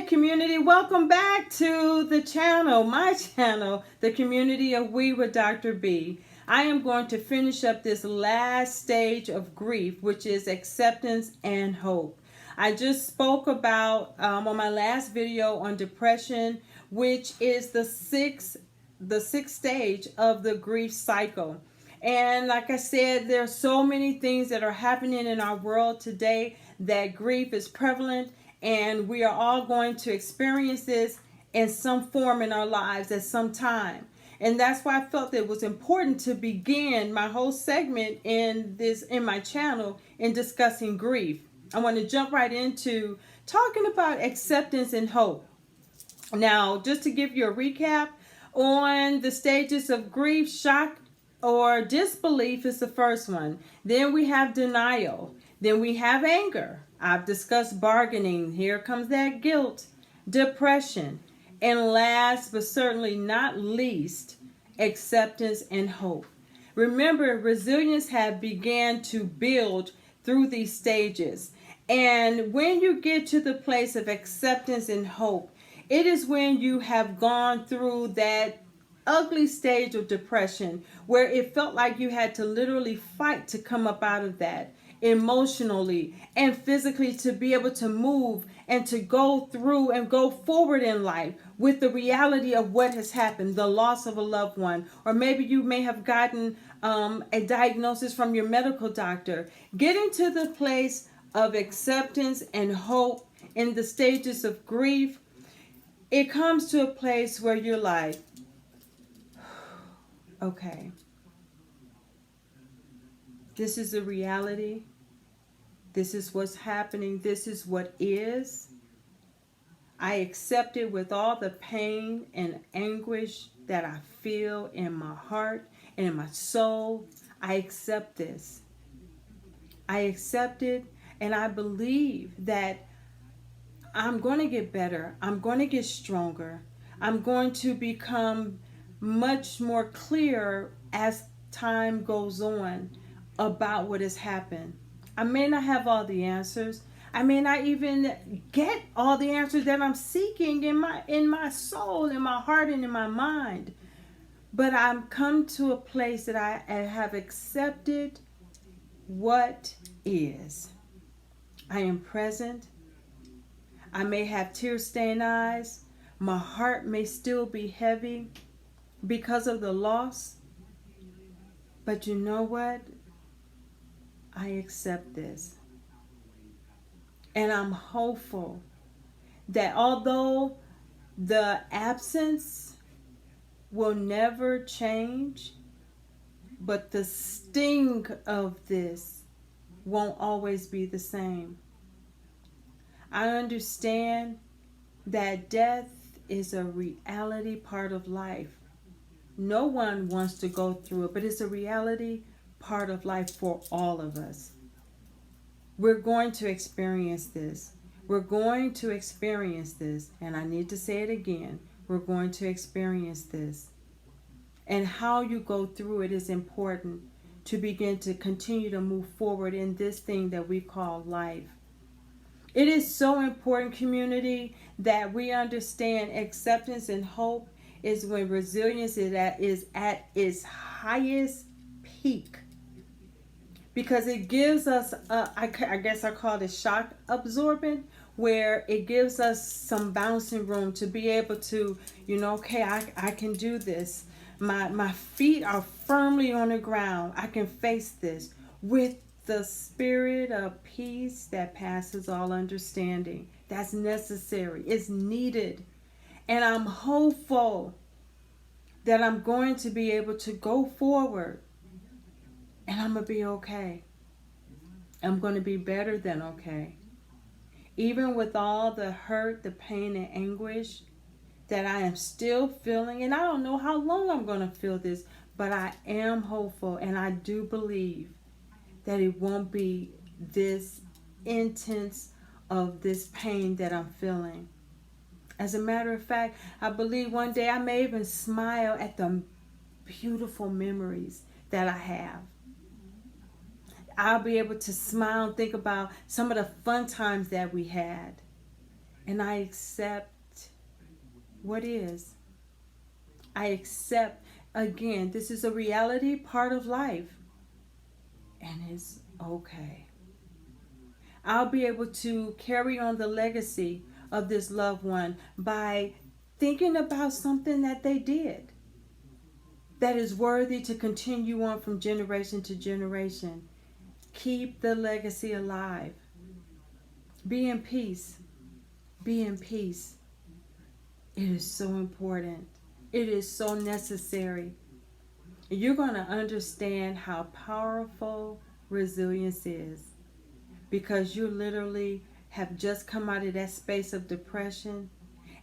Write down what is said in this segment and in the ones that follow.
community, welcome back to the channel, my channel, the community of We with Dr. B. I am going to finish up this last stage of grief, which is acceptance and hope. I just spoke about on my last video on depression, which is the sixth stage of the grief cycle. And like I said, there are so many things that are happening in our world today that grief is prevalent, and we are all going to experience this in some form in our lives at some time. And that's why I felt it was important to begin my whole segment in my channel in discussing grief. I want to jump right into talking about acceptance and hope. Now, just to give you a recap on the stages of grief, shock or disbelief is the first one. Then we have denial. Then we have anger. I've discussed bargaining. Here comes that guilt, depression, and last but certainly not least, acceptance and hope. Remember, resilience have began to build through these stages. And when you get to the place of acceptance and hope, it is when you have gone through that ugly stage of depression where it felt like you had to literally fight to come up out of that emotionally and physically, to be able to move and to go through and go forward in life with the reality of what has happened, the loss of a loved one, or maybe you may have gotten a diagnosis from your medical doctor. Getting to the place of acceptance and hope in the stages of grief, it comes to a place where you're like, okay, this is the reality. This is what's happening. This is what is. I accept it with all the pain and anguish that I feel in my heart and in my soul. I accept this. I accept it, and I believe that I'm going to get better. I'm going to get stronger. I'm going to become much more clear as time goes on about what has happened. I may not have all the answers. I may not even get all the answers that I'm seeking in my soul, in my heart, and in my mind. But I'm come to a place that I have accepted what is. I am present. I may have tear-stained eyes. My heart may still be heavy because of the loss. But you know what? I accept this. And I'm hopeful that although the absence will never change, but the sting of this won't always be the same. I understand that death is a reality part of life. No one wants to go through it, but it's a reality part of life for all of us. We're going to experience this. We're going to experience this. And I need to say it again. We're going to experience this. And how you go through it is important to begin to continue to move forward in this thing that we call life. It is so important, community, that we understand acceptance and hope is when resilience is at its highest peak. Because it gives us, I guess I call it shock absorbent, where it gives us some bouncing room to be able to, okay, I can do this. My feet are firmly on the ground. I can face this with the spirit of peace that passes all understanding. That's necessary. It's needed. And I'm hopeful that I'm going to be able to go forward. And I'm going to be okay. I'm going to be better than okay. Even with all the hurt, the pain, and anguish that I am still feeling. And I don't know how long I'm going to feel this. But I am hopeful. And I do believe that it won't be this intense of this pain that I'm feeling. As a matter of fact, I believe one day I may even smile at the beautiful memories that I have. I'll be able to smile and think about some of the fun times that we had. And I accept what is. I accept, again, this is a reality part of life. And it's okay. I'll be able to carry on the legacy of this loved one by thinking about something that they did that is worthy to continue on from generation to generation. Keep the legacy alive. Be in peace. Be in peace. It is so important. It is so necessary. You're going to understand how powerful resilience is, because you literally have just come out of that space of depression.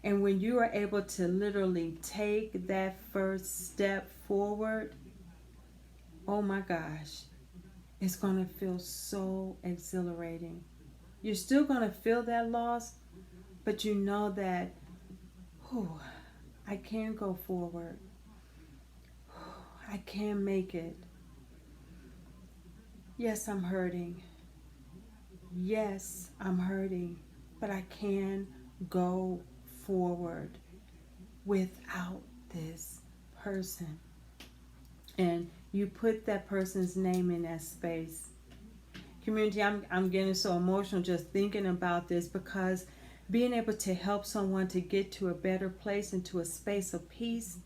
And when you are able to literally take that first step forward, oh my gosh, it's going to feel so exhilarating. You're still going to feel that loss, but you know that, I can go forward. I can make it. Yes, I'm hurting. Yes, I'm hurting, but I can go forward without this person. And you put that person's name in that space. Community, I'm getting so emotional just thinking about this, because being able to help someone to get to a better place, into a space of peace,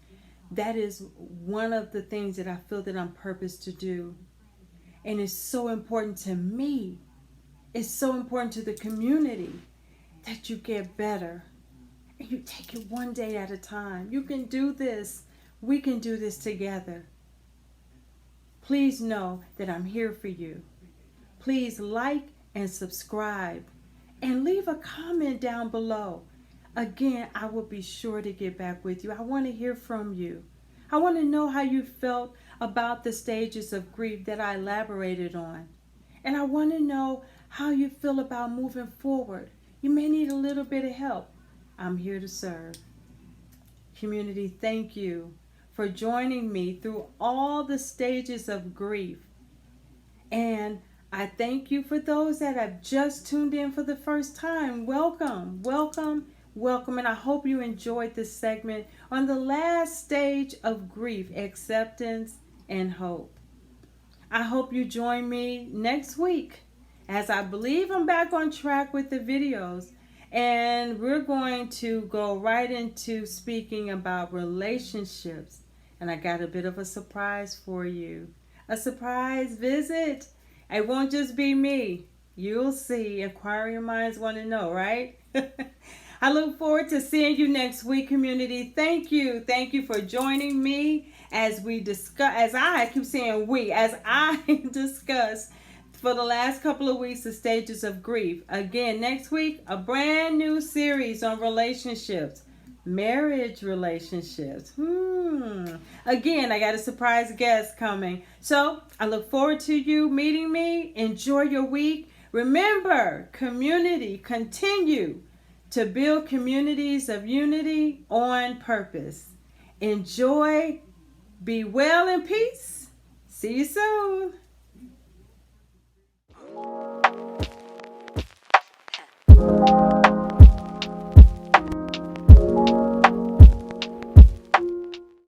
that is one of the things that I feel that I'm purposed to do. And it's so important to me. It's so important to the community that you get better. And you take it one day at a time. You can do this. We can do this together. Please know that I'm here for you. Please like and subscribe. And leave a comment down below. Again, I will be sure to get back with you. I want to hear from you. I want to know how you felt about the stages of grief that I elaborated on. And I want to know how you feel about moving forward. You may need a little bit of help. I'm here to serve. Community, thank you for joining me through all the stages of grief. And I thank you for those that have just tuned in for the first time. Welcome, welcome, welcome. And I hope you enjoyed this segment on the last stage of grief, acceptance and hope. I hope you join me next week, as I believe I'm back on track with the videos. And we're going to go right into speaking about relationships. And I got a bit of a surprise for you. A surprise visit. It won't just be me. You'll see. Inquiring minds want to know, right? I look forward to seeing you next week, community. Thank you. Thank you for joining me as we discuss, as I discuss for the last couple of weeks the stages of grief. Again, next week, a brand new series on relationships. Marriage relationships. Again, I got a surprise guest coming. So I look forward to you meeting me. Enjoy your week. Remember, community, continue to build communities of unity on purpose. Enjoy. Be well and peace. See you soon.